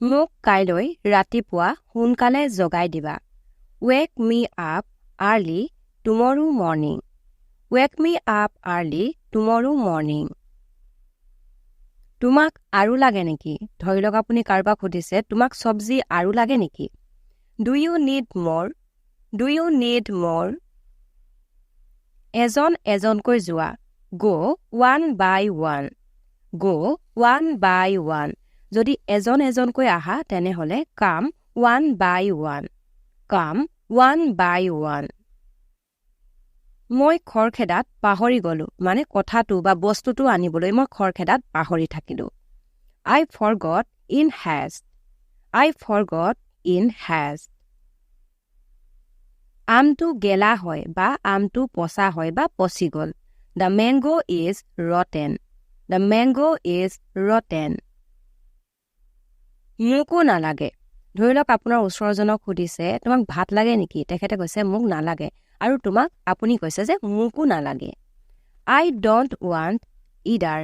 মোক কাইলৈ ৰাতিপুৱা সোনকালে জগাই দিবা। Wake me up early tomorrow morning. Wake me up early tomorrow morning. তোমাক আৰু লাগে নেকি? ধৰি লওক আপুনি কাৰোবাক সুধিছে তোমাক সবজি আৰু লাগে নেকি? Do you need more? Do you need more? এজন এজনকৈ যোৱা। Go one by one. Go one by one. যদি এজন এজনকৈ আহা তেনেহলে come one by one. Come one by one. মই খৰখেদাত পাহৰি গলো মানে কথাটো বা বস্তুটো আনিবলৈ মই খৰখেদাত পাহৰি থাকিলো। I forgot in haste. I forgot in haste. আমটো গেলা হয় বা আমটো পচা হয় বা পচি গল। The mango is rotten. The mango is rotten. মোকো নালাগে। ধৰি লওক আপোনাৰ ওচৰজনক সুধিছে তোমাক ভাত লাগে নেকি? তেখেতে কৈছে মোক নালাগে আৰু তোমাক আপুনি কৈছে যে মোকো নালাগে। I don't want either.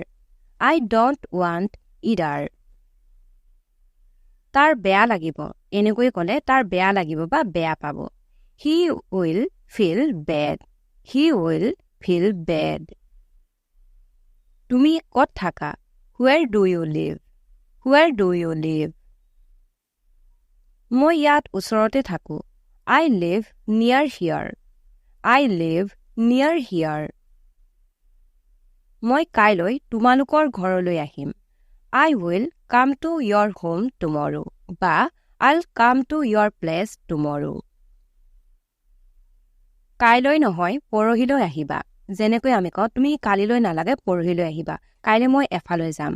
I don't want either. তাৰ বেয়া লাগিব। এনেকৈ ক'লে তাৰ বেয়া লাগিব বা বেয়া পাব। He will feel bad. He will feel bad. তুমি ক'ত থাকা? Where do you live? Where do you live? মই ইয়াত ওচৰতে থাকো। I live near here. I live near here. মই কাইলৈ তোমালোকৰ ঘৰলৈ আহিম। I will come to your home tomorrow. বা I'll come to your place tomorrow. কাইলৈ নহয় পৰহিলৈ আহিবা। যেনেকৈ আমি কওঁ তুমি কালিলৈ নালাগে পৰহিলৈ আহিবা। কাইলৈ মই এফালৈ যাম।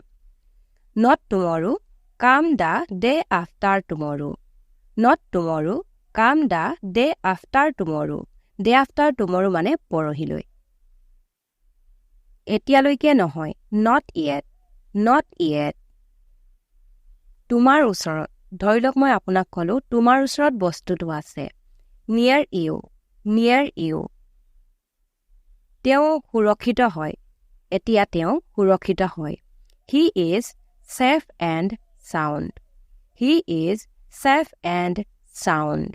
Not tomorrow. Come the day after tomorrow. Not tomorrow. Come the day after tomorrow. Day after tomorrow মানে পৰহিলৈ। এতিয়ালৈকে নহয়। Not yet. Not yet. তোমাৰ ওচৰত। ধৰি লওক মই আপোনাক ক'লো তোমাৰ ওচৰত বস্তুটো আছে। Near you. Near you. তেওঁ সুৰক্ষিত হয়। এতিয়া তেওঁ সুৰক্ষিত হয়। He is safe and sound. He is safe and sound.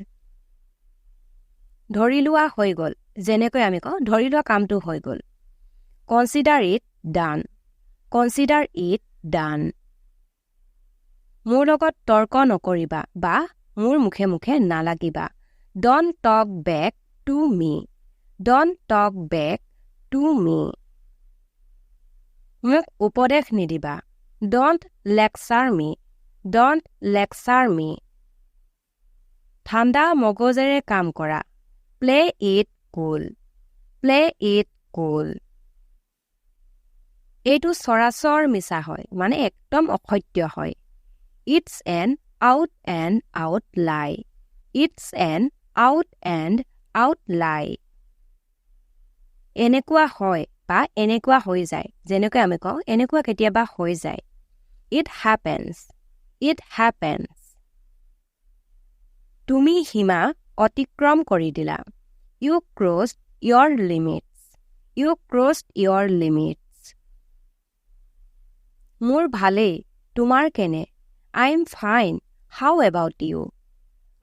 ধৰি লোৱা হৈ গল। যেনেকৈ আমি কওঁ ধৰি লোৱা কামটো হৈ গল। Consider it done. Consider it done. মোৰ লগত তৰ্ক নকৰিবা বা মোৰ মুখে মুখে নালাগিবা। Don't talk back to me. Don't talk back to me. মোক উপদেশ নিদিবা। Don't lecture me. Don't lecture me. ঠাণ্ডা মগজেৰে কাম কৰা। Play it cool. Play it cool. এইটো সৰাসৰ মিছা হয় মানে একদম অসত্য হয়। It's an out lie. It's an out lie. এনেকুৱা হয় বা এনেকুৱা হৈ যায়। যেনেকৈ আমি কওঁ এনেকুৱা কেতিয়াবা হৈ যায়। It happens. It happens. তুমি সীমা অতিক্ৰম কৰি দিলা। You crossed your limits. You crossed your limits. মোৰ ভালেই। তোমাৰ কেনে? I am fine. How about you?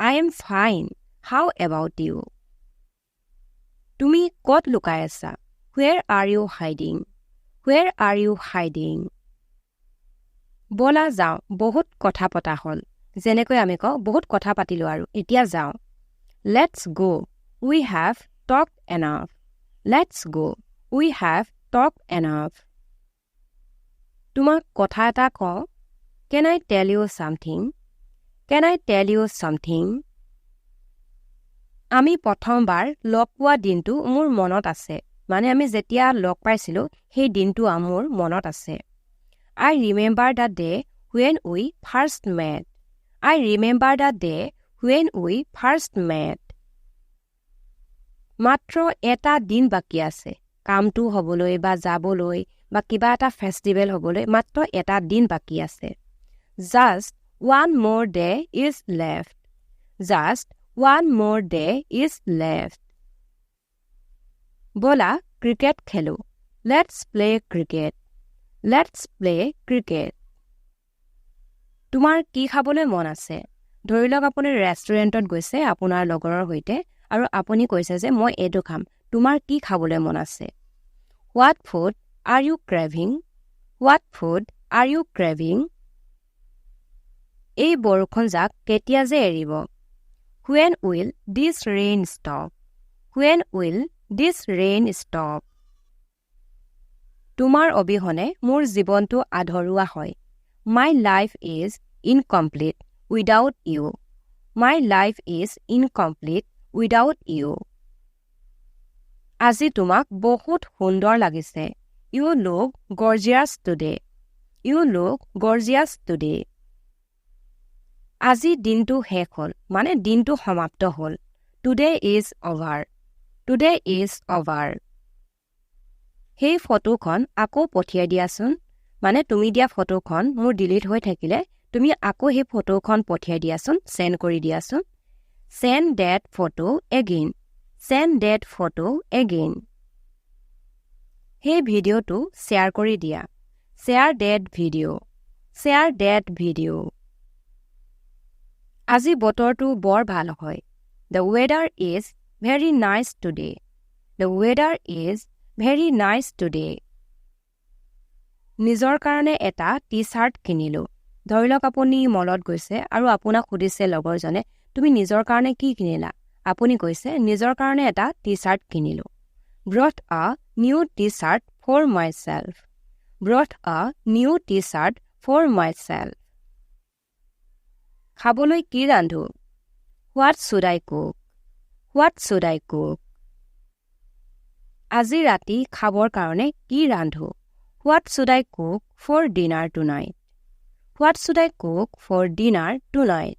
I am fine. How about you? তুমি ক'ত লুকাই আছা? Where are you hiding? Where are you hiding? বলা যাওঁ বহুত কথা পতা হ'ল। যেনেকৈ আমি কওঁ বহুত কথা পাতিলো আৰু এতিয়া যাওঁ। Let's go. We have talked enough. Let's go. We have talked enough. তোমাক কথা এটা কওঁ। Can I tell you something? Can I tell you something? আমি প্ৰথমবাৰ লগ পোৱা দিনটো মোৰ মনত আছে। মানে আমি যেতিয়া লগ পাইছিলো সেই দিনটো মোৰ মনত আছে। I remember the day when we first met. I remember the day when we first met. মাত্ৰ এটা দিন বাকী আছে। কামটো হ'বলৈ বা যাবলৈ বা কিবা এটা ফেষ্টিভেল হ'বলৈ মাত্ৰ এটা দিন বাকী আছে। Just one more day is left. Just one more day is left. বলা ক্ৰিকেট খেলো। Let's play cricket. Let's play cricket. তোমাৰ কি খাবলৈ মন আছে? ধৰি লওক আপুনি ৰেষ্টুৰেণ্টত গৈছে আপোনাৰ লগৰৰ সৈতে আৰু আপুনি কৈছে যে মই এইটো খাম। তোমাৰ কি খাবলৈ মন আছে? What food are you craving? What food are you craving? এই বৰষুণ জাক কেতিয়া যে এৰিব? When will this rain stop? When will this rain stop? তোমাৰ অবিহনে মোৰ জীৱনটো আধৰুৱা হয়। My life is incomplete without you. My life is incomplete without you. আজি তোমাক বহুত সুন্দৰ লাগিছে। You look gorgeous today. You look gorgeous today. আজি দিনটো শেষ হ'ল, মানে দিনটো সমাপ্ত হ'ল। Today is over. Today is over. সেই ফটোখন আকৌ পঠিয়াই দিয়াচোন। মানে তুমি দিয়া ফটোখন মোৰ ডিলিট হৈ থাকিলে তুমি আকৌ সেই ফটোখন পঠিয়াই দিয়াচোন, সেন্ড কৰি দিয়াচোন। Send that photo again. Send that photo again. সেই ভিডিঅ'টো শ্বেয়াৰ কৰি দিয়া। Share that video. Share that video. আজি বতৰটো বৰ ভাল হয়। The weather is very nice today. The weather is very nice today. নিজৰ কাৰণে এটা টি-শাৰ্ট কিনিলো। ধৰি লওক আপুনি মলত গৈছে আৰু আপোনাক সুধিছে লগৰজনে তুমি নিজৰ কাৰণে কি কিনিলা? আপুনি কৈছে নিজৰ কাৰণে এটা টি-শাৰ্ট কিনিলো। Brought a new t-shirt for myself. Brought a new t-shirt for myself. খাবলৈ কি ৰান্ধো? What should I cook? What should I cook? আজি ৰাতি খাবৰ কাৰণে কি ৰান্ধো? What should I cook for dinner tonight? What should I cook for dinner tonight?